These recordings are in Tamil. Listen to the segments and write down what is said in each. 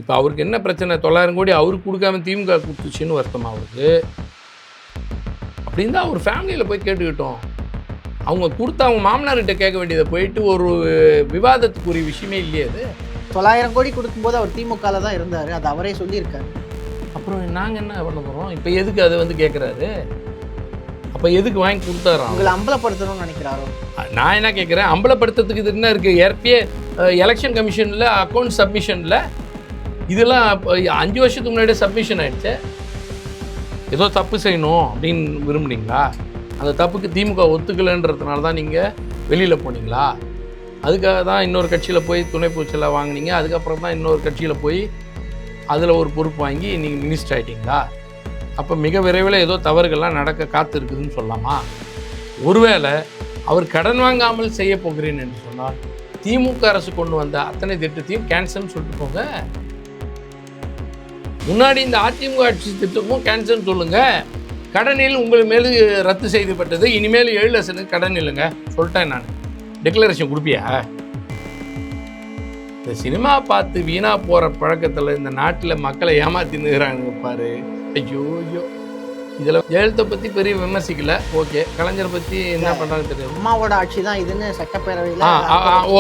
இப்போ அவருக்கு என்ன பிரச்சனை? 900 கோடி அவருக்கு கொடுக்காம திமுக கொடுத்துச்சின்னு வருத்தமா அவருக்கு? அப்படின்னு தான் அவர் ஃபேமிலியில் போய் கேட்டுக்கிட்டோம். அவங்க கொடுத்து அவங்க மாமனார்கிட்ட கேட்க வேண்டியதை போயிட்டு ஒரு விவாதத்துக்குரிய விஷயமே இல்லையே அது. 900 கோடி கொடுக்கும்போது அவர் திமுகவில் தான் இருந்தார், அது அவரே சொல்லியிருக்காரு. அப்புறம் நாங்கள் என்ன பண்ண போகிறோம்? இப்போ எதுக்கு அதை வந்து கேட்குறாரு? அப்போ எதுக்கு வாங்கி கொடுத்தாரோ? உங்களை அம்பலப்படுத்தணும்னு நினைக்கிறாரோ? நான் என்ன கேட்குறேன், அம்பலப்படுத்துறதுக்கு இது என்ன இருக்குது? ஏற்கனவே எலெக்ஷன் கமிஷனில் அக்கௌண்ட் சப்மிஷனில் இதெல்லாம் 5 வருஷத்துக்கு முன்னாடியே சப்மிஷன் ஆகிடுச்சு. ஏதோ தப்பு செய்யணும் அப்படின்னு விரும்புனீங்களா? அந்த தப்புக்கு திமுக ஒத்துக்கலைன்றதுனால தான் நீங்கள் வெளியில் போனீங்களா? அதுக்காக தான் இன்னொரு கட்சியில் போய் துணை பூச்செல்லாம் வாங்கினீங்க. அதுக்கப்புறம் தான் இன்னொரு கட்சியில் போய் அதில் ஒரு பொறுப்பு வாங்கி நீங்கள் மினிஸ்டர் ஆகிட்டீங்களா? அப்போ மிக விரைவில் ஏதோ தவறுகள்லாம் நடக்க காத்து இருக்குதுன்னு சொல்லலாமா? ஒருவேளை அவர் கடன் வாங்காமல் செய்ய போகிறேன் என்று சொன்னால் திமுக அரசு கொண்டு வந்த அத்தனை திட்டத்தையும் கேன்சல்னு சொல்லிட்டு போங்க. முன்னாடி இந்த அதிமுக ஆட்சி திட்டமும் கேன்சல்னு சொல்லுங்கள். கடனில் உங்கள் மேலே ரத்து செய்யப்பட்டது, இனிமேல் 7 லட்சத்துக்கு கடன் இல்லைங்க சொல்லிட்டேன் நான். டிக்ளரேஷன் கொடுப்பியா? இந்த சினிமா பார்த்து வீணாக போகிற பழக்கத்தில் இந்த நாட்டில் மக்களை ஏமாத்தினுகிறாங்க பாரு. ஐயோ ஐயோ, இதில் ஜெயலலிதா பற்றி பெரிய விமர்சிக்கல, ஓகே. கலைஞரை பற்றி என்ன பண்ணுறாங்க தெரியும். அம்மாவோட ஆட்சி தான் இதுன்னு சட்டப்பேரவையில்.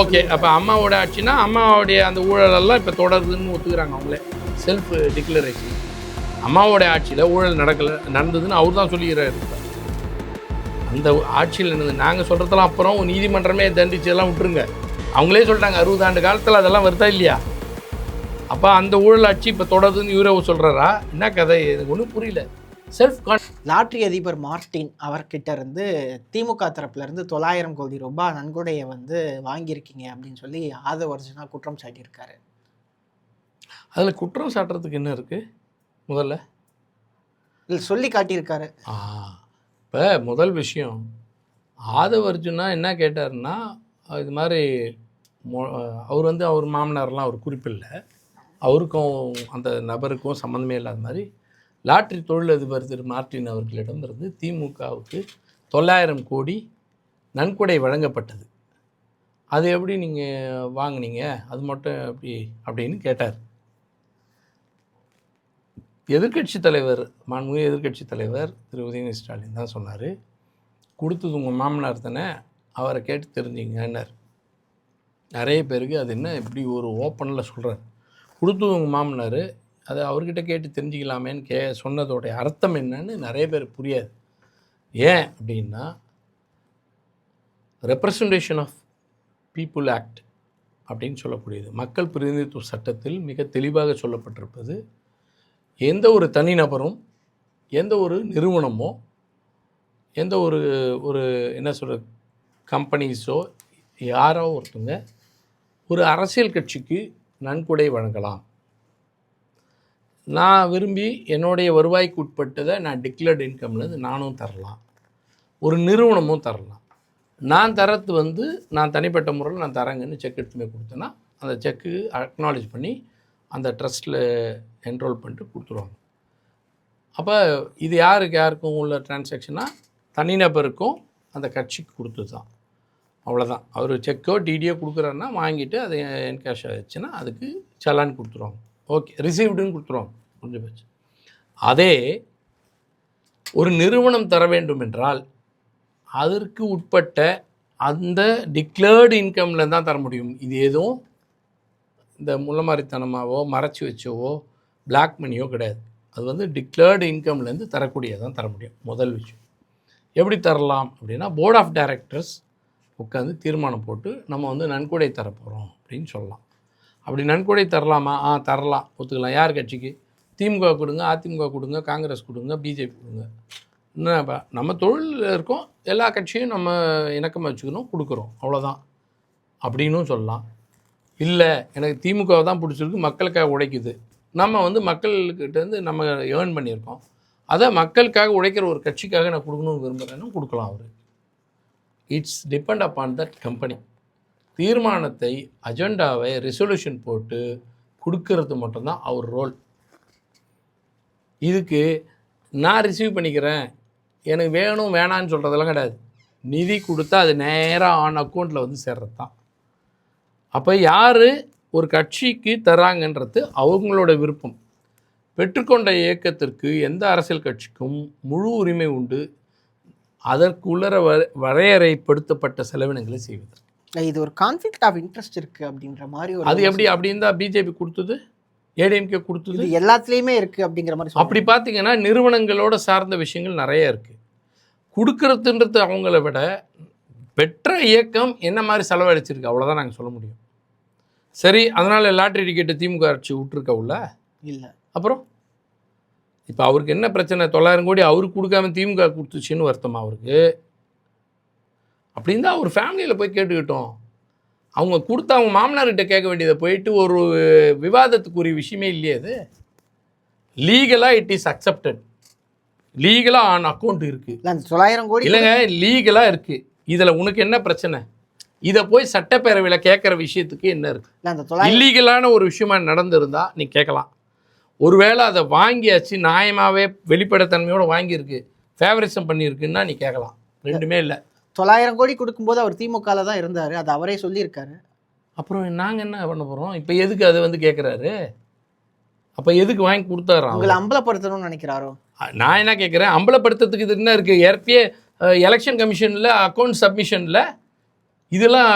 ஓகே. அப்போ அம்மாவோட ஆட்சினா அம்மாவோடைய அந்த ஊழலெல்லாம் இப்போ தொடருதுன்னு ஒத்துக்கிறாங்க அவங்களே. Self declaration. அம்மாவோடைய ஆட்சியில் ஊழல் நடந்ததுன்னு அவர் தான் சொல்லிக்கிறாரு. அந்த ஆட்சியில் இருந்தது நாங்கள் சொல்கிறதெல்லாம் அப்புறம் நீதிமன்றமே தண்டிச்செல்லாம் விட்டுருங்க. அவங்களே சொல்லிட்டாங்க 60 ஆண்டு காலத்தில் அதெல்லாம் வருதா இல்லையா? அப்போ அந்த ஊழல் ஆட்சி இப்போ தொடருதுன்னு இவரே சொல்கிறாரா? என்ன கதை? எனக்கு ஒன்றும் புரியல. லாட்ரி அதிபர் மார்டின் அவர்கிட்ட இருந்து திமுக தரப்புல இருந்து 900 கோடி ரூபாய் நன்கொடையை வந்து வாங்கியிருக்கீங்க அப்படின்னு சொல்லி ஆதவ அர்ஜுனா குற்றம் சாட்டியிருக்காரு. அதில் குற்றம் சாட்டுறதுக்கு என்ன இருக்குது? முதல்ல சொல்லி காட்டியிருக்காரு. இப்போ முதல் விஷயம், ஆதவ அர்ஜுனா என்ன கேட்டார்னா, இது மாதிரி அவர் வந்து அவர் மாமனார்லாம் அவர் குறிப்பில்லை, அவருக்கும் அந்த நபருக்கும் சம்மந்தமே இல்லாத மாதிரி லாட்ரி தொழிலதிபர் திரு மார்டின் அவர்களிடமிருந்து திமுகவுக்கு 900 கோடி நன்கொடை வழங்கப்பட்டது. அது எப்படி நீங்கள் வாங்கினீங்க? அது மட்டும் எப்படி அப்படின்னு கேட்டார். எதிர்க்கட்சி தலைவர், மாண்புமிகு எதிர்க்கட்சி தலைவர் திரு உதயநிதி ஸ்டாலின் தான் சொன்னார், கொடுத்தது உங்கள் மாமனார் தானே, அவரை கேட்டு தெரிஞ்சுங்கன்னார். நிறைய பேருக்கு அது என்ன இப்படி ஒரு ஓப்பனில் சொல்கிறார். கொடுத்தது உங்கள் மாமனார், அதை அவர்கிட்ட கேட்டு தெரிஞ்சிக்கலாமேன்னு சொன்னதோடைய அர்த்தம் என்னன்னு நிறைய பேர் புரியாது. ஏன் அப்படின்னா, ரெப்ரசன்டேஷன் ஆஃப் பீப்புள் ஆக்ட் அப்படின்னு சொல்லக்கூடியது மக்கள் பிரதிநிதித்துவ சட்டத்தில் மிக தெளிவாக சொல்லப்பட்டிருப்பது, எந்த ஒரு தனிநபரும் எந்த ஒரு நிறுவனமோ எந்த ஒரு என்ன சொல்கிற கம்பெனிஸோ யாரோ ஒருத்தங்க ஒரு அரசியல் கட்சிக்கு நன்கொடை வழங்கலாம். நான் விரும்பி என்னுடைய வருவாய்க்கு உட்பட்டதை நான் டிக்ளேர்டு இன்கம்லேருந்து நானும் தரலாம், ஒரு நிறுவனமும் தரலாம். நான் தரத்து வந்து நான் தனிப்பட்ட முறையில் நான் தரேங்கன்னு செக் எடுத்துமே கொடுத்தேன்னா அந்த செக்கு அக்னாலேஜ் பண்ணி அந்த ட்ரஸ்ட்டில் என்ரோல் பண்ணிட்டு கொடுத்துருவாங்க. அப்போ இது யாருக்கும் உள்ள டிரான்சாக்ஷனாக தனிநபருக்கும் அந்த கட்சிக்கு கொடுத்தது தான், அவ்வளோதான். அவர் செக்கோ டிடியோ கொடுக்குறாருன்னா வாங்கிட்டு அதை என்கேஷ் ஆகிடுச்சுன்னா அதுக்கு சலான் கொடுத்துருவாங்க, ஓகே, ரிசீவ்டுன்னு கொடுத்துருவாங்க, கொஞ்சம் போச்சு. அதே ஒரு நிறுவனம் தர வேண்டும் என்றால் அதற்கு உட்பட்ட அந்த டிக்ளேர்டு இன்கமில் தான் தர முடியும். இது எதுவும் இந்த முள்ளமாரித்தனமாவோ மறைச்சி வச்சவோ பிளாக் மணியோ கிடையாது. அது வந்து டிக்ளேர்டு இன்கம்லேருந்து தரக்கூடியதான் தர முடியும். முதல் விஷயம். எப்படி தரலாம் அப்படின்னா, போர்ட் ஆஃப் டைரக்டர்ஸ் உட்காந்து தீர்மானம் போட்டு நம்ம வந்து நன்கொடை தரப்போகிறோம் அப்படின்னு சொல்லலாம். அப்படி நன்கொடை தரலாமா? தரலாம், ஒத்துக்கலாம். யார் கட்சிக்கு? திமுக கொடுங்க, அதிமுக கொடுங்க, காங்கிரஸ் கொடுங்க, பிஜேபி கொடுங்க. என்ன நம்ம தொழிலில் இருக்கோம், எல்லா கட்சியும் நம்ம இணக்கமாக வச்சுக்கணும், கொடுக்குறோம், அவ்வளோதான் அப்படின்னும் சொல்லலாம். இல்லை எனக்கு திமுகவை தான் பிடிச்சிருக்கு, மக்களுக்காக உழைக்குது, நம்ம வந்து மக்கள்கிட்டேருந்து நம்ம ஏர்ன் பண்ணியிருக்கோம், அதை மக்களுக்காக உழைக்கிற ஒரு கட்சிக்காக நான் கொடுக்கணும்னு விரும்புகிறேன்னு கொடுக்கலாம். அவர் it's depend upon that company. தீர்மானத்தை, அஜெண்டாவை ரெசல்யூஷன் போட்டு கொடுக்கறது மட்டும்தான் அவர் ரோல். இதுக்கு நான் ரிசீவ் பண்ணிக்கிறேன், எனக்கு வேணும் வேணான்னு சொல்கிறதெல்லாம் கிடையாது. நிதி கொடுத்தா அது நேராக ஆன் அக்கௌண்ட்டில் வந்து சேர்றது தான். அப்போ யார் ஒரு கட்சிக்கு தராங்கன்றது அவங்களோட விருப்பம். பெற்றுக்கொண்ட இயக்கத்திற்கு எந்த அரசியல் கட்சிக்கும் முழு உரிமை உண்டு அதற்குள்ளர வரையறைப்படுத்தப்பட்ட செலவினங்களை செய்வது. இது ஒரு கான்ஃப்ளிக்ட் ஆஃப் இன்ட்ரெஸ்ட் இருக்குது அப்படின்ற மாதிரி ஒரு அது எப்படி அப்படி இருந்தால் பிஜேபி கொடுத்தது, ஏடிஎம்கே கொடுத்தது, எல்லாத்துலேயுமே இருக்குது அப்படிங்கிற மாதிரி. அப்படி பார்த்தீங்கன்னா நிறுவனங்களோட சார்ந்த விஷயங்கள் நிறைய இருக்குது. கொடுக்கறதுன்றது அவங்கள விட பெற்ற இயக்கம் என்ன மாதிரி செலவழிச்சிருக்கு அவ்வளோதான் நாங்கள் சொல்ல முடியும். சரி, அதனால் லாட்ரி டிக்கெட்டு திமுக அடிச்சு விட்டுருக்க உள்ள இல்லை. அப்புறம் இப்போ அவருக்கு என்ன பிரச்சனை? 900 கோடி அவருக்கு கொடுக்காம திமுக கொடுத்துச்சின்னு வருத்தமா அவருக்கு? அப்படின்னு தான் அவர் ஃபேமிலியில் போய் கேட்டுக்கிட்டோம். அவங்க கொடுத்தா அவங்க மாமனார்கிட்ட கேட்க வேண்டியதை போயிட்டு ஒரு விவாதத்துக்குரிய விஷயமே இல்லையே. அது லீகலாக இட் இஸ் அக்செப்டட், லீகலாக ஆன் அக்கௌண்ட் இருக்குது. 900 கோடி இல்லைங்க, லீகலாக இருக்குது. இதில் உனக்கு என்ன பிரச்சனை? இதை போய் சட்டப்பேரவையில் கேட்குற விஷயத்துக்கு என்ன இருக்குது? இல்லீகலான ஒரு விஷயமா நடந்திருந்தா நீ கேட்கலாம். ஒருவேளை அதை வாங்கியாச்சு நியாயமாகவே வெளிப்படைத்தன்மையோடு வாங்கியிருக்கு, ஃபேவரிசம் பண்ணியிருக்குன்னா நீ கேட்கலாம். ரெண்டுமே இல்லை. 900 கோடி கொடுக்கும்போது அவர் திமுகவில் தான் இருந்தார், அது அவரே சொல்லியிருக்காரு. அப்புறம் நாங்கள் என்ன பண்ண போகிறோம்? இப்போ எதுக்கு அதை வந்து கேட்குறாரு? அப்போ எதுக்கு வாங்கி கொடுத்தாரோ? உங்களை அம்பலப்படுத்தணும்னு நினைக்கிறாரோ? நான் என்ன கேட்குறேன், அம்பலப்படுத்துறதுக்கு இது என்ன இருக்குது? ஏற்கனவே எலெக்ஷன் கமிஷனில் அக்கௌண்ட் சப்மிஷனில் இதெல்லாம்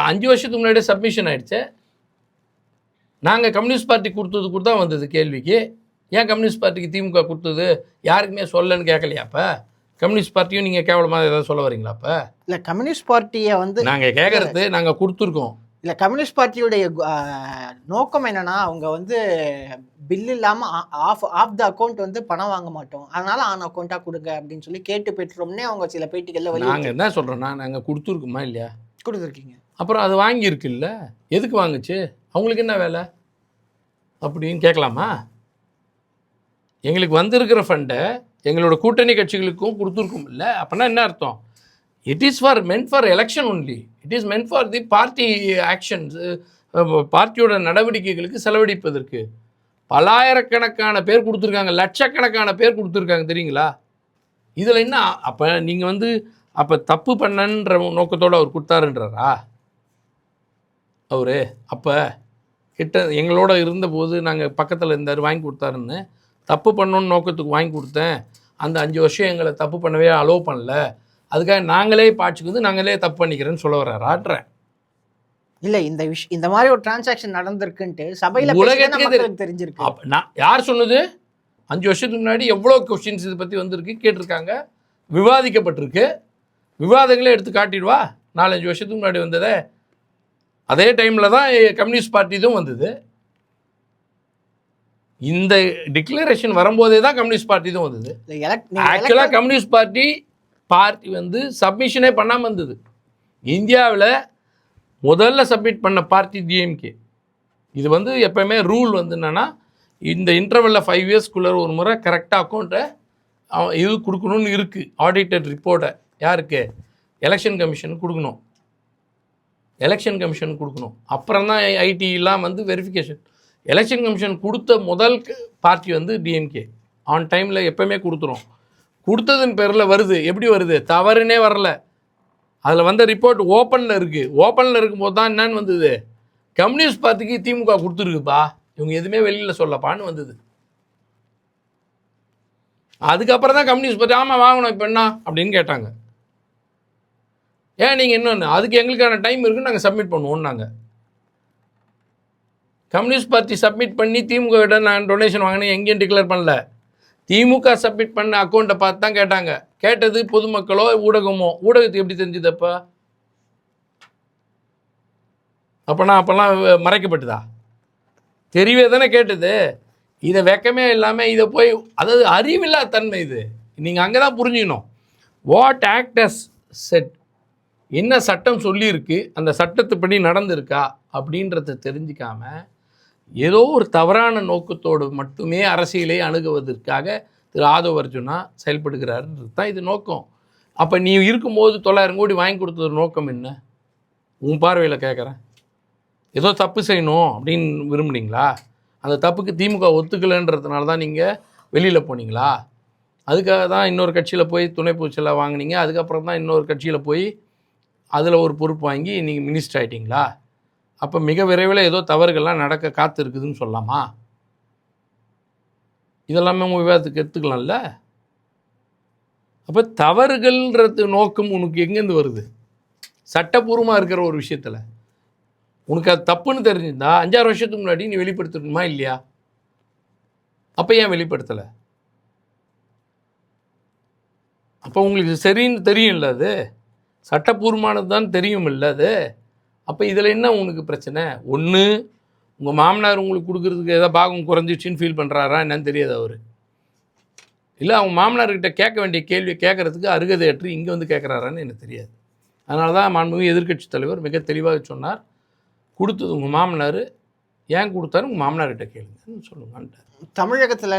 5 வருஷத்துக்கு முன்னாடியே சப்மிஷன் ஆகிடுச்சு. நாங்கள் கம்யூனிஸ்ட் பார்ட்டி கொடுத்ததுக்கு தான் வந்தது கேள்விக்கு. ஏன் கம்யூனிஸ்ட் பார்ட்டிக்கு திமுக கொடுத்தது யாருக்குமே சொல்லன்னு கேட்கலையா? அப்போ கம்யூனிஸ்ட் பார்ட்டியும் நீங்கள் கேவலமாக ஏதாவது சொல்ல வரீங்களா? அப்போ இல்லை, கம்யூனிஸ்ட் பார்ட்டியை வந்து நாங்கள் கேட்குறது நாங்கள் கொடுத்துருக்கோம். இல்லை, கம்யூனிஸ்ட் பார்ட்டியுடைய நோக்கம் என்னென்னா, அவங்க வந்து பில் இல்லாமல் ஆஃப் த அக்கௌண்ட் வந்து பணம் வாங்க மாட்டோம், அதனால் ஆன் அக்கௌண்ட்டாக கொடுங்க அப்படின்னு சொல்லி கேட்டு பெற்றோம்னே அவங்க சில பேட்டிகளில் வழி. நாங்கள் என்ன சொல்கிறோன்னா, நாங்கள் கொடுத்துருக்குமா இல்லையா? கொடுத்துருக்கீங்க. அப்புறம் அது வாங்கியிருக்குல்ல, எதுக்கு வாங்குச்சு? அவங்களுக்கு என்ன வேலை அப்படின்னு கேட்கலாமா? எங்களுக்கு வந்திருக்கிற ஃபண்டை எங்களோட கூட்டணி கட்சிகளுக்கும் கொடுத்துருக்கும் இல்லை. அப்படின்னா என்ன அர்த்தம்? It is for meant for election only, it is meant for the party actions, பார்ட்டியோட நடவடிக்கைகளுக்கு செலவழிப்பதற்கு. பலாயிரக்கணக்கான பேர் கொடுத்துருக்காங்க, லட்சக்கணக்கான பேர் கொடுத்துருக்காங்க, தெரியுங்களா? இதில் என்ன அப்போ நீங்கள் வந்து அப்போ தப்பு பண்ணன்ற நோக்கத்தோடு அவர் கொடுத்தாருன்றாரா அவரு? அப்போ கிட்ட எங்களோட இருந்தபோது நாங்கள் பக்கத்தில் இருந்தார், வாங்கி கொடுத்தாருன்னு தப்பு பண்ணணுன்னு நோக்கத்துக்கு வாங்கி கொடுத்தேன். அந்த 5 வருஷம் எங்களை தப்பு பண்ணவே அலோவ் பண்ணல, அதுக்காக நாங்களே பாய்ச்சிக்கு வந்து நாங்களே தப்பு பண்ணிக்கிறேன்னு சொல்ல வர்றாருன்றேன். இல்லை, இந்த மாதிரி ஒரு டிரான்சாக்ஷன் நடந்திருக்குன்ட்டு சபையில் உலகத்துக்கு தெரிஞ்சிருக்கு. நான் யார் சொன்னது? 5 வருஷத்துக்கு முன்னாடி எவ்வளோ கொஸ்டின்ஸ் இதை பற்றி வந்திருக்கு, கேட்டிருக்காங்க, விவாதிக்கப்பட்டிருக்கு. விவாதங்களே எடுத்து காட்டிடுவா. 4-5 வருஷத்துக்கு முன்னாடி வந்ததே அதே டைமில் தான் கம்யூனிஸ்ட் பார்ட்டி இதுவும் வந்தது. இந்த டிக்ளரேஷன் வரும்போதே தான் கம்யூனிஸ்ட் பார்ட்டி இதுவும் வந்தது. ஆக்சுவலாக கம்யூனிஸ்ட் பார்ட்டி வந்து சப்மிஷனே பண்ணாமல் வந்தது. இந்தியாவில் முதல்ல சப்மிட் பண்ண பார்ட்டி டிஎம்கே. இது வந்து எப்போயுமே ரூல் வந்து என்னென்னா, இந்த இன்டர்வலில் 5 இயர்ஸ்க்குள்ளே ஒரு முறை கரெக்டாக அக்கௌண்ட்டை இது கொடுக்கணும்னு இருக்குது. ஆடிட்டட் ரிப்போர்ட்டை யாருக்கு? எலெக்ஷன் கமிஷனுக்கு கொடுக்கணும். எலெக்ஷன் கமிஷன் கொடுக்கணும். அப்புறம் தான் ஐடிலாம் வந்து வெரிஃபிகேஷன். எலெக்ஷன் கமிஷன் கொடுத்த முதல் பார்ட்டி வந்து டிஎம்கே. ஆன் டைமில் எப்போவுமே கொடுத்துரும். கொடுத்ததன் பேரில் வருது. எப்படி வருது? தவறுனே வரல. அதில் வந்த ரிப்போர்ட் ஓப்பனில் இருக்குது. ஓப்பனில் இருக்கும்போது தான் என்னன்னு வந்தது, கம்யூனிஸ்ட் பார்ட்டிக்கு திமுக கொடுத்துருக்குப்பா, இவங்க எதுவுமே வெளியில் சொல்லப்பான்னு வந்தது. அதுக்கப்புறம் தான் கம்யூனிஸ்ட் பார்ட்டி ஆமாம் வாங்கணும் இப்போ என்ன அப்படின்னு கேட்டாங்க. ஏன் நீங்கள் இன்னொன்று அதுக்கு எங்களுக்கான டைம் இருக்குன்னு நாங்கள் சப்மிட் பண்ணுவோம். நாங்கள் கம்யூனிஸ்ட் பார்ட்டி சப்மிட் பண்ணி திமுக கிட்ட நான் டொனேஷன் வாங்கினேன் எங்கேயும் டிக்ளேர் பண்ணல. திமுக சப்மிட் பண்ண அக்கௌண்ட்டை பார்த்து தான் கேட்டாங்க. கேட்டது பொதுமக்களோ ஊடகமோ? ஊடகத்துக்கு எப்படி தெரிஞ்சுது? அப்போல்லாம் மறைக்கப்பட்டுதா? தெரியவே தானே கேட்டது. இதை வெக்கமே இல்லாமல் இதை போய், அதாவது அறிவில்லா தன்மை இது. நீங்கள் அங்கே தான் புரிஞ்சுக்கணும். வாட் ஆக்டர்ஸ் செட், என்ன சட்டம் சொல்லியிருக்கு, அந்த சட்டத்துப்படி நடந்திருக்கா அப்படின்றத தெரிஞ்சிக்காம ஏதோ ஒரு தவறான நோக்கத்தோடு மட்டுமே அரசியலை அணுகுவதற்காக திரு ஆதவ் அர்ஜுனா செயல்படுகிறாருன்றது தான் இது நோக்கம். அப்போ நீ இருக்கும்போது 900 கோடி வாங்கி கொடுத்தது நோக்கம் என்ன? உன் பார்வையில் கேட்குறேன். ஏதோ தப்பு செய்யணும் அப்படின்னு விரும்புனீங்களா? அந்த தப்புக்கு திமுக ஒத்துக்கலைன்றதுனால தான் நீங்கள் வெளியில் போனீங்களா? அதுக்காக தான் இன்னொரு கட்சியில் போய் துணை பூச்செல்லாம் வாங்கினீங்க. அதுக்கப்புறம் தான் இன்னொரு கட்சியில் போய் அதில் ஒரு பொறுப்பு வாங்கி நீங்கள் மினிஸ்டர் ஆகிட்டிங்களா? அப்போ மிக விரைவில் ஏதோ தவறுகள்லாம் நடக்க காத்து இருக்குதுன்னு சொல்லலாமா? இதெல்லாமே உங்கள் விவாதத்துக்கு எடுத்துக்கலாம்ல. அப்போ தவறுகள்ன்றது நோக்கம் உனக்கு எங்கேருந்து வருது? சட்டப்பூர்வமாக இருக்கிற ஒரு விஷயத்தில் உனக்கு அது தப்புன்னு தெரிஞ்சிருந்தா 5-6 வருஷத்துக்கு முன்னாடி நீ வெளிப்படுத்தணுமா இல்லையா? அப்போ ஏன் வெளிப்படுத்தலை? அப்போ உங்களுக்கு சரின்னு தெரியும்ல, அது சட்டப்பூர்வமானது தான் தெரியும் இல்லை அது. அப்போ இதில் என்ன உனக்கு பிரச்சனை? ஒன்று உங்கள் மாமனார் உங்களுக்கு கொடுக்குறதுக்கு ஏதாவது பாகம் குறைஞ்சிச்சின்னு ஃபீல் பண்ணுறாரா என்னன்னு தெரியாது அவர். இல்லை அவங்க மாமனார்கிட்ட கேட்க வேண்டிய கேள்வியை கேட்குறதுக்கு அருகதையற்று இங்கே வந்து கேட்குறாரான்னு எனக்கு தெரியாது. அதனால தான் மாண்புமிகு எதிர்க்கட்சி தலைவர் மிக தெளிவாக சொன்னார், கொடுத்தது உங்கள் மாமனார், ஏன் கொடுத்தாரு உங்கள் மாமனார்கிட்ட கேளுங்கன்னு சொல்லுங்கன்ட்டார். தமிழகத்தில்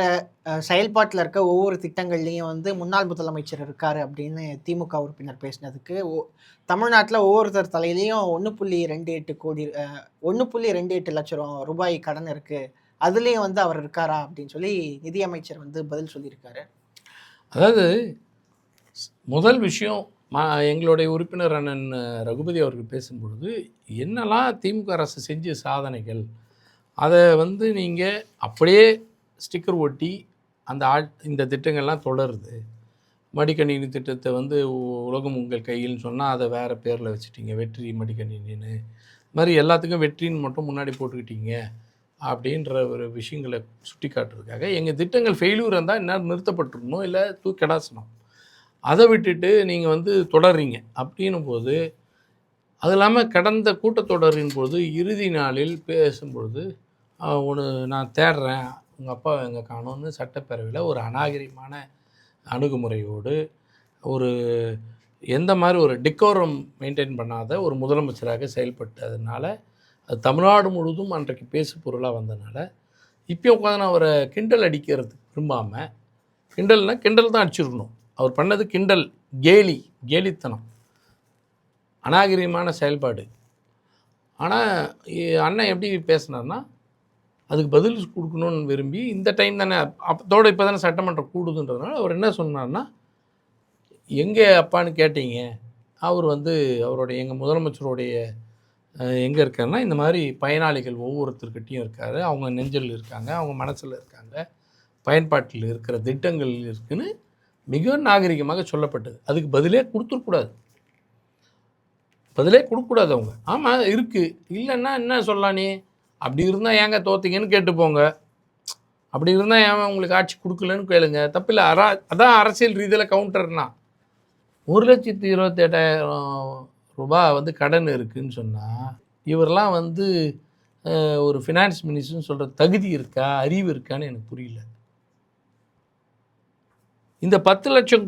செயல்பாட்டில் இருக்க ஒவ்வொரு திட்டங்கள்லையும் வந்து முன்னாள் முதலமைச்சர் இருக்கார் அப்படின்னு திமுக உறுப்பினர் பேசினதுக்கு தமிழ்நாட்டில் ஒவ்வொருத்தர் தலையிலையும் 1.28 கோடி 1.28 லட்சம் ரூபாய் கடன் இருக்குது, அதுலேயும் வந்து அவர் இருக்காரா அப்படின்னு சொல்லி நிதியமைச்சர் வந்து பதில் சொல்லியிருக்காரு. அதாவது முதல் விஷயம் எங்களுடைய உறுப்பினர் அண்ணன் ரகுபதி அவர்கள் பேசும்பொழுது என்னெல்லாம் திமுக அரசு செஞ்ச சாதனைகள் அதை வந்து நீங்கள் அப்படியே ஸ்டிக்கர் ஒட்டி அந்த இந்த திட்டங்கள்லாம் தொடருது. மடிக்கணினி திட்டத்தை வந்து உலகம் உங்கள் கையில்னு சொன்னால் அதை வேறு பேரில் வச்சுட்டீங்க, வெற்றி மடிக்கணினின்னு. இது மாதிரி எல்லாத்துக்கும் வெற்றின்னு மட்டும் முன்னாடி போட்டுக்கிட்டீங்க அப்படின்ற ஒரு விஷயங்களை சுட்டி காட்டுறதுக்காக எங்கள் திட்டங்கள் ஃபெயில்யூர் இருந்தால் இன்னும் நிறுத்தப்பட்டிருக்கணும், இல்லை தூக்கடாசனம். அதை விட்டுட்டு நீங்கள் வந்து தொடர்றீங்க அப்படின்னும் போது, அது இல்லாமல் கடந்த கூட்டத்தொடரின் போது இறுதி நாளில் பேசும்பொழுது ஒன்று நான் தேடுறேன் உங்கள் அப்பா எங்கே காணோன்னு சட்டப்பேரவையில் ஒரு அநாகரிகமான அணுகுமுறையோடு ஒரு எந்த மாதிரி ஒரு டிக்கோரம் மெயின்டைன் பண்ணாத ஒரு முதலமைச்சராக செயல்பட்டதுனால அது தமிழ்நாடு முழுவதும் அன்றைக்கு பேசு பொருளாக வந்ததுனால இப்போ உட்காந்து அவரை கிண்டல் அடிக்கிறதுக்கு விரும்பாமல், கிண்டல்னால் கிண்டல் தான் அடிச்சிருக்கணும், அவர் பண்ணது கிண்டல், கேலித்தனம், அநாகரிகமான செயல்பாடு. ஆனால் அண்ணன் எப்படி பேசினார்னா அதுக்கு பதில் கொடுக்கணும்னு விரும்பி இந்த டைம் தானே அப்போட இப்போ தானே சட்டமன்றம் கூடுதுன்றதுனால அவர் என்ன சொன்னார்னா, எங்கே அப்பான்னு கேட்டீங்க, அவர் வந்து அவருடைய எங்கள் முதலமைச்சருடைய எங்கே இருக்காருன்னா இந்த மாதிரி பயனாளிகள் ஒவ்வொருத்தர்கிட்டையும் இருக்கார், அவங்க நெஞ்சில் இருக்காங்க, அவங்க மனசில் இருக்காங்க, பயன்பாட்டில் இருக்கிற திட்டங்கள் இருக்குன்னு மிக நாகரிகமாக சொல்லப்பட்டது. அதுக்கு பதிலே கொடுத்துருக்கூடாது, பதிலே கொடுக்கக்கூடாது. அவங்க ஆமாம் இருக்குது, இல்லைன்னா என்ன சொல்லலாம், நீ அப்படி இருந்தால் ஏங்க தோத்தீங்கன்னு கேட்டுப்போங்க, அப்படி இருந்தால் ஏன் உங்களுக்கு ஆட்சி கொடுக்கலன்னு கேளுங்க, தப்பில்லை. அதான் அரசியல் ரீதியில் கவுண்டர்னா 1,28,000 ரூபா வந்து கடன் இருக்குதுன்னு சொன்னால் இவரெல்லாம் வந்து ஒரு ஃபினான்ஸ் மினிஸ்டர்னு சொல்கிற தகுதி இருக்கா, அறிவு இருக்கான்னு எனக்கு புரியல. இந்த 10 லட்சம்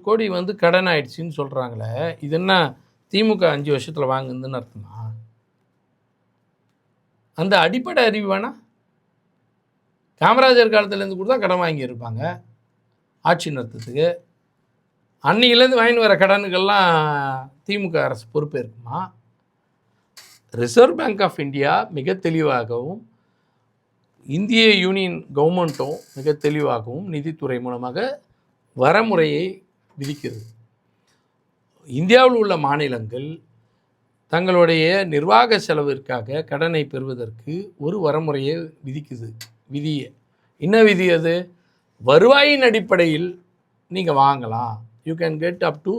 கோடி வந்து கடன் ஆயிடுச்சின்னு சொல்கிறாங்களே, இது என்ன திமுக 5 வருஷத்தில் வாங்குதுன்னு அர்த்தமா? அந்த அடிப்படை அறிவு வேணாம். காமராஜர் காலத்துலேருந்து கூட தான் கடன் வாங்கியிருப்பாங்க ஆட்சி நடத்துறதுக்கு. அன்னையிலேருந்து வாங்கிட்டு வர கடனுக்கெல்லாம் திமுக அரசு பொறுப்பேற்குமா? ரிசர்வ் பேங்க் ஆஃப் இந்தியா மிக தெளிவாகவும் இந்திய யூனியன் கவர்மெண்ட்டும் மிக தெளிவாகவும் நிதித்துறை மூலமாக வரமுறையை விதிக்கிறது. இந்தியாவில் உள்ள மாநிலங்கள் தங்களுடைய நிர்வாக செலவிற்காக கடனை பெறுவதற்கு ஒரு வரமுறையை விதிக்குது. என்ன விதி அது? வருவாயின் அடிப்படையில் நீங்கள் வாங்கலாம், you can get up to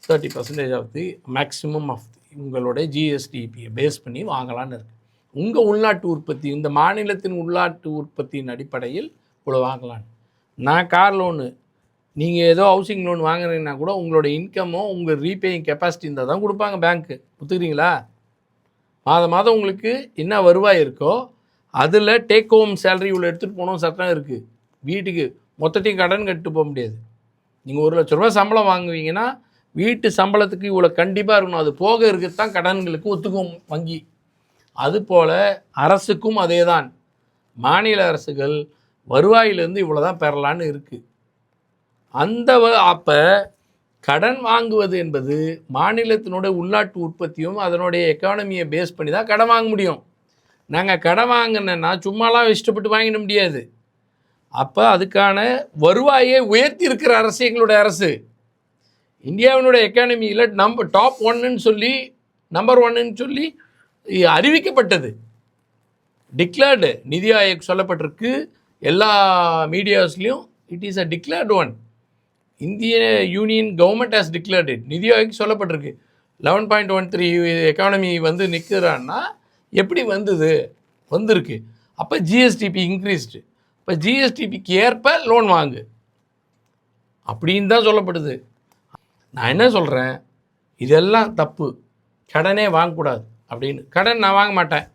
30% off the maximum of உங்களுடைய ஜிஎஸ்டிபியை பேஸ் பண்ணி வாங்கலான்னு இருக்குது. உங்கள் உள்நாட்டு உற்பத்தி, இந்த மாநிலத்தின் உள்நாட்டு உற்பத்தியின் அடிப்படையில் இவ்வளோ வாங்கலான்னு. நான் கார் லோனு, நீங்கள் ஏதோ ஹவுசிங் லோன் வாங்குறீங்கன்னா கூட உங்களோட இன்கமோ உங்கள் ரீபேயிங் கெப்பாசிட்டி இருந்தால் தான் கொடுப்பாங்க பேங்க்கு. ஒத்துக்கிறீங்களா? மாதம் உங்களுக்கு என்ன வருவாய் இருக்கோ அதில் டேக் ஹோம் சேலரி இவ்வளோ எடுத்துகிட்டு போகணும் சட்டம் இருக்குது. வீட்டுக்கு மொத்தத்தையும் கடன் கட்டு போக முடியாது. நீங்கள் 1 லட்ச ரூபா சம்பளம் வாங்குவீங்கன்னா வீட்டு சம்பளத்துக்கு இவ்வளோ கண்டிப்பாக இருக்கணும், அது போக இருக்கிறது தான் கடன்களுக்கு ஒத்துக்கும் வங்கி. அதுபோல் அரசுக்கும் அதே தான். மாநில அரசுகள் வருவாயிலேருந்து இவ்வளோ தான் பெறலான்னு இருக்குது. அப்போ கடன் வாங்குவது என்பது மாநிலத்தினுடைய உள்நாட்டு உற்பத்தியும் அதனுடைய எக்கானமியை பேஸ் பண்ணி தான் கடன் வாங்க முடியும். நாங்கள் கடன் வாங்கினேன்னா சும்மாலாம் இஷ்டப்பட்டு வாங்கிட முடியாது. அப்போ அதுக்கான வருவாயை உயர்த்தி இருக்கிற அரசு எங்களுடைய அரசு. இந்தியாவினுடைய எக்கானமியில் டாப் 1ன்னு சொல்லி நம்பர் 1ன்னு சொல்லி அறிவிக்கப்பட்டது, டிக்ளேர்டு. நிதி ஆயோக் சொல்லப்பட்டிருக்கு எல்லா மீடியாஸ்லையும். It is a declared one. இந்திய union government has declared it. Niti Aayog சொல்லப்பட்டிருக்கு 11.13 எக்கானமி வந்து நிற்கிறான்னா எப்படி வந்திருக்கு. அப்போ ஜிஎஸ்டிபி இன்க்ரீஸ்டு. இப்போ ஜிஎஸ்டிபிக்கு ஏற்ப லோன் வாங்கு அப்படின்னு தான் சொல்லப்படுது. நான் என்ன சொல்கிறேன், இதெல்லாம் தப்பு, கடனே வாங்கக்கூடாது அப்படின்னு. கடன் நான் வாங்க மாட்டேன்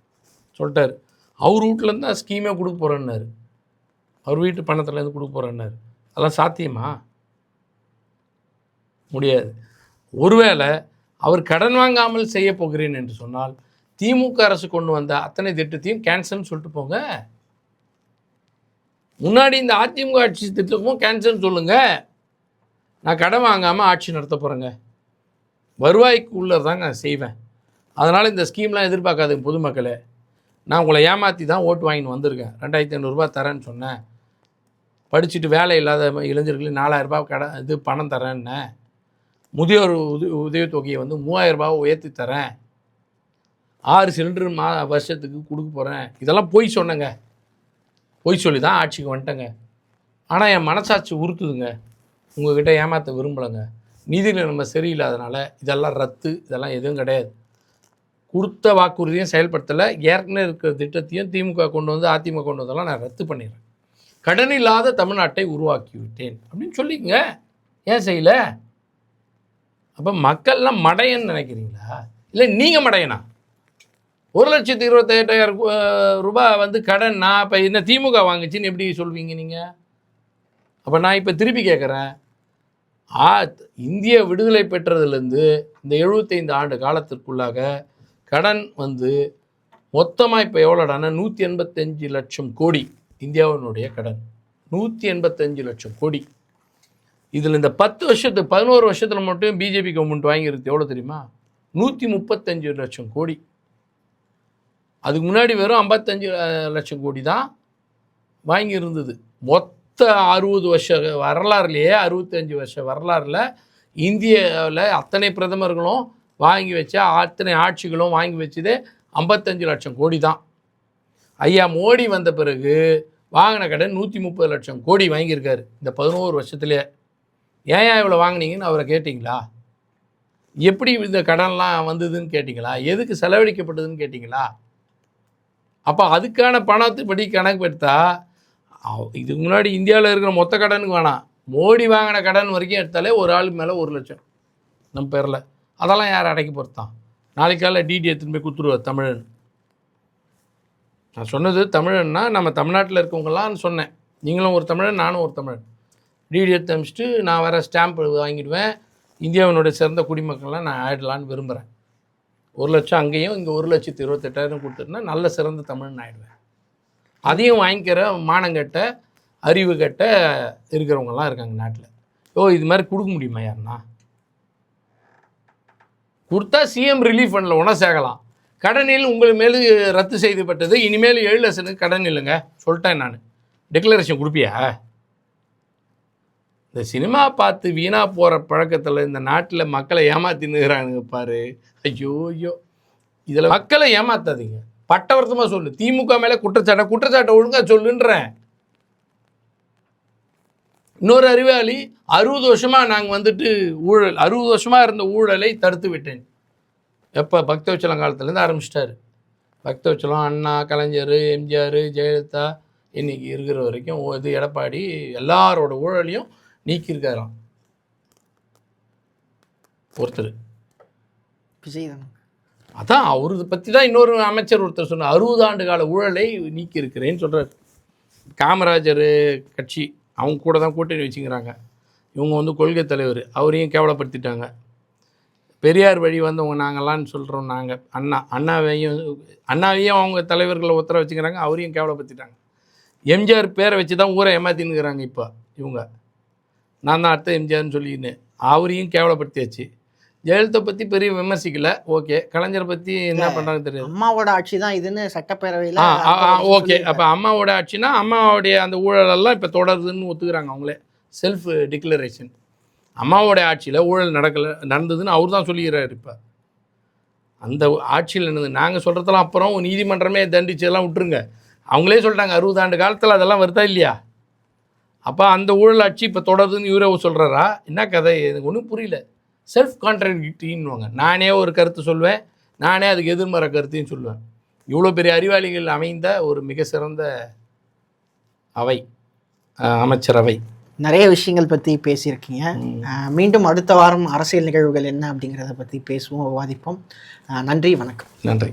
சொல்லிட்டார். அவர் வீட்டிலேருந்து தான் ஸ்கீமே கொடுக்க போகிறேன்னாரு. அவர் வீட்டு பணத்துலேருந்து கொடுக்க போகிறேன்னாரு. அதெல்லாம் சாத்தியமா? முடியாது. ஒருவேளை அவர் கடன் வாங்காமல் செய்ய போகிறேன் என்று சொன்னால் திமுக அரசு கொண்டு வந்த அத்தனை திட்டத்தையும் கேன்சல்னு சொல்லிட்டு போங்க. முன்னாடி இந்த அதிமுக ஆட்சி திட்டமும் கேன்சல்னு சொல்லுங்க. நான் கடன் வாங்காமல் ஆட்சி நடத்த போகிறேங்க, வருவாய்க்கு உள்ளதாங்க நான் செய்வேன். அதனால் இந்த ஸ்கீம்லாம் எதிர்பார்க்காதுங்க பொதுமக்களே. நான் உங்களை ஏமாற்றி தான் ஓட்டு வாங்கின்னு வந்திருக்கேன். 2500 தரேன்னு சொன்னேன். படிச்சுட்டு வேலை இல்லாத இளைஞர்களுக்கு 4000 பணம் தரேன்னேன். முதியோர் உதவித்தொகையை வந்து 3000 உயர்த்தி தரேன். 6 சிலிண்டர் வருஷத்துக்கு கொடுக்க போகிறேன். இதெல்லாம் பொய் சொன்னேங்க. பொய் சொல்லி தான் ஆட்சிக்கு வந்துட்டேங்க. ஆனால் என் மனசாட்சி உறுத்துதுங்க. உங்கள்கிட்ட ஏமாற்ற விரும்பலைங்க. நீதியில் நம்ம சரியில்லாதனால இதெல்லாம் ரத்து, இதெல்லாம் எதுவும் கிடையாது. கொடுத்த வாக்குறுதியும் செயல்படுத்தலை. ஏற்கனவே இருக்கிற திட்டத்தையும் திமுக கொண்டு வந்து அதிமுக கொண்டு வந்தெல்லாம் நான் ரத்து பண்ணிடுறேன். கடன் இல்லாத தமிழ்நாட்டை உருவாக்கி விட்டேன் அப்படின்னு சொல்லிக்கங்க. ஏன் செய்யலை? அப்போ மக்கள்லாம் மடையன்னு நினைக்கிறீங்களா? இல்லை நீங்கள் மடையனா? 1,28,000 ரூபாய் வந்து கடன் நான் இப்போ என்ன திமுக வாங்குச்சின்னு எப்படி சொல்வீங்க நீங்கள்? அப்போ நான் இப்போ திருப்பி கேட்குறேன், இந்திய விடுதலை பெற்றதுலேருந்து இந்த 75 ஆண்டு காலத்திற்குள்ளாக கடன் வந்து மொத்தமாக இப்போ எவ்வளோடானா 185 லட்சம் கோடி இந்தியாவினுடைய கடன். 185 லட்சம் கோடி. இதில் இந்த 11 வருஷத்தில் மட்டும் பிஜேபி கவர்மெண்ட் வாங்கியிருக்கு எவ்வளோ தெரியுமா? 135 லட்சம் கோடி. அதுக்கு முன்னாடி வெறும் 55 லட்சம் கோடி தான் வாங்கியிருந்தது. மொத்த 60 வருஷ வரலாறுலேயே 65 வருஷ வரலாறில் இந்தியாவில் அத்தனை பிரதமர்களும் வாங்கி வச்ச அத்தனை ஆட்சிகளும் வாங்கி வச்சதே 55 லட்சம் கோடி தான். ஐயா மோடி வந்த பிறகு வாங்கின கடன் 130 லட்சம் கோடி வாங்கியிருக்காரு இந்த 11 வருஷத்துலேயே. ஏன் இவ்வளோ வாங்கினீங்கன்னு அவரை கேட்டிங்களா? எப்படி இந்த கடன்லாம் வந்ததுன்னு கேட்டிங்களா? எதுக்கு செலவழிக்கப்பட்டதுன்னு கேட்டிங்களா? அப்போ அதுக்கான பணத்துப்படி கணக்கு எடுத்தால் இதுக்கு முன்னாடி இந்தியாவில் இருக்கிற மொத்த கடனுக்கு வேணாம், மோடி வாங்கின கடன் வரைக்கும் எடுத்தாலே ஒரு ஆளுக்கு மேலே 1 லட்சம் நம்ம பேரில். அதெல்லாம் யார் அடைக்க பொறுத்தான்? நாளைக்கு காலையில் டிடி எடுத்துன்னு போய் கொடுத்துருவார் தமிழன். நான் சொன்னது தமிழன்னா நம்ம தமிழ்நாட்டில் இருக்கவங்களான்னு சொன்னேன். நீங்களும் ஒரு தமிழன், நானும் ஒரு தமிழன். டிடி எடுத்து அனுப்பிச்சிட்டு நான் வேறு ஸ்டாம்ப் வாங்கிடுவேன். இந்தியாவினுடைய சிறந்த குடிமக்கள்லாம் நான் ஆயிடலான்னு விரும்புகிறேன். 1 லட்சம் அங்கேயும் இங்கே 1,28,000 கொடுத்துட்டுனா நல்ல சிறந்த தமிழ்னு ஆயிடுவேன். அதையும் வாங்கிக்கிற மானங்கட்ட அறிவு கட்ட இருக்கிறவங்கலாம் இருக்காங்க நாட்டில். இது மாதிரி கொடுக்க முடியுமா? யாருன்னா கொடுத்தா சிஎம் ரிலீஃப் ஃபண்டில் ஒன்றா சேர்க்கலாம். கடனில் உங்கள் மேலே ரத்து செய்யப்பட்டது, இனிமேல் 7 லட்சத்துக்கு கடன் இல்லைங்க சொல்லிட்டேன் நான். டிக்ளரேஷன் கொடுப்பியா? இந்த சினிமா பார்த்து வீணாக போகிற பழக்கத்தில் இந்த நாட்டில் மக்களை ஏமாத்தினுக்கிறானுங்க பாரு. ஐயோ இதில் மக்களை ஏமாத்தாதீங்க. பட்டவர்த்தமாக சொல்லு. திமுக மேலே குற்றச்சாட்டை ஒழுங்காக சொல்லுன்றேன். இன்னொரு அறிவாளி 60 வருஷமாக நாங்கள் வந்துட்டு ஊழல் 60 வருஷமாக இருந்த ஊழலை தடுத்து விட்டேன். எப்போ? பக்தவச்சலம் காலத்துலேருந்து ஆரம்பிச்சிட்டாரு. பக்தவச்சலம், அண்ணா, கலைஞர், எம்ஜிஆர், ஜெயலலிதா, இன்றைக்கி இருக்கிற வரைக்கும் இது எடப்பாடி எல்லாரோட ஊழலையும் நீக்கியிருக்காராம் ஒருத்தர். அதான் அவரை பற்றி தான் இன்னொரு அமைச்சர் ஒருத்தர் சொன்னார், 60 ஆண்டு கால ஊழலை நீக்கியிருக்கிறேன்னு சொல்கிறார். காமராஜர் கட்சி அவங்க கூட தான் கூட்டணி வச்சுக்கிறாங்க. இவங்க வந்து கொள்கை தலைவர், அவரையும் கேவலப்படுத்திட்டாங்க. பெரியார் வழி வந்தவங்க நாங்களான்னு சொல்கிறோம் நாங்கள். அண்ணாவையும் அவங்க தலைவர்களை ஒருத்தர வச்சுக்கிறாங்க, அவரையும் கேவலப்படுத்திட்டாங்க. எம்ஜிஆர் பேரை வச்சு தான் ஊரை ஏமாத்தின்னுக்கிறாங்க. இப்போ இவங்க நான் தான் அடுத்த எம்ஜிஆர்னு சொல்லின்னு அவரையும் கேவலப்படுத்தியாச்சு. ஜெயலலிதா பற்றி பெரிய விமர்சிக்கல, ஓகே. கலைஞரை பற்றி என்ன பண்ணுறாங்க தெரியாது. அம்மாவோட ஆட்சி தான் இதுன்னு சட்டப்பேரவையில் ஓகே. அப்போ அம்மாவோட ஆட்சினா அம்மாவோடைய அந்த ஊழலெல்லாம் இப்போ தொடருதுன்னு ஒத்துக்கிறாங்க அவங்களே. Self declaration. அம்மாவோட ஆட்சியில் ஊழல் நடந்ததுன்னு அவர் தான் சொல்லிக்கிறார். இப்போ அந்த ஆட்சியில் இருந்தது. நாங்கள் சொல்கிறதெல்லாம் அப்புறம் நீதிமன்றமே தண்டிச்சதெல்லாம் விட்டுருங்க. அவங்களே சொல்லிட்டாங்க 60 ஆண்டு காலத்தில் அதெல்லாம் வருதா இல்லையா? அப்போ அந்த ஊழல் ஆட்சி இப்போ தொடருதுன்னு இவரே சொல்கிறாரா? என்ன கதை? எனக்கு ஒன்றும் புரியல. செல்ஃப் கான்ட்ராடிக்டின்னுவாங்க. நானே ஒரு கருத்து சொல்வேன், நானே அதுக்கு எதிர்மறை கருத்தையும் சொல்லுவேன். இவ்வளோ பெரிய அறிவாளிகள் அமைந்த ஒரு மிக சிறந்த அவை, அமைச்சரவை. நிறைய விஷயங்கள் பற்றி பேசியிருக்கீங்க. மீண்டும் அடுத்த வாரம் அரசியல் நிகழ்வுகள் என்ன அப்படிங்கிறத பற்றி பேசுவோம், விவாதிப்போம். நன்றி, வணக்கம். நன்றி.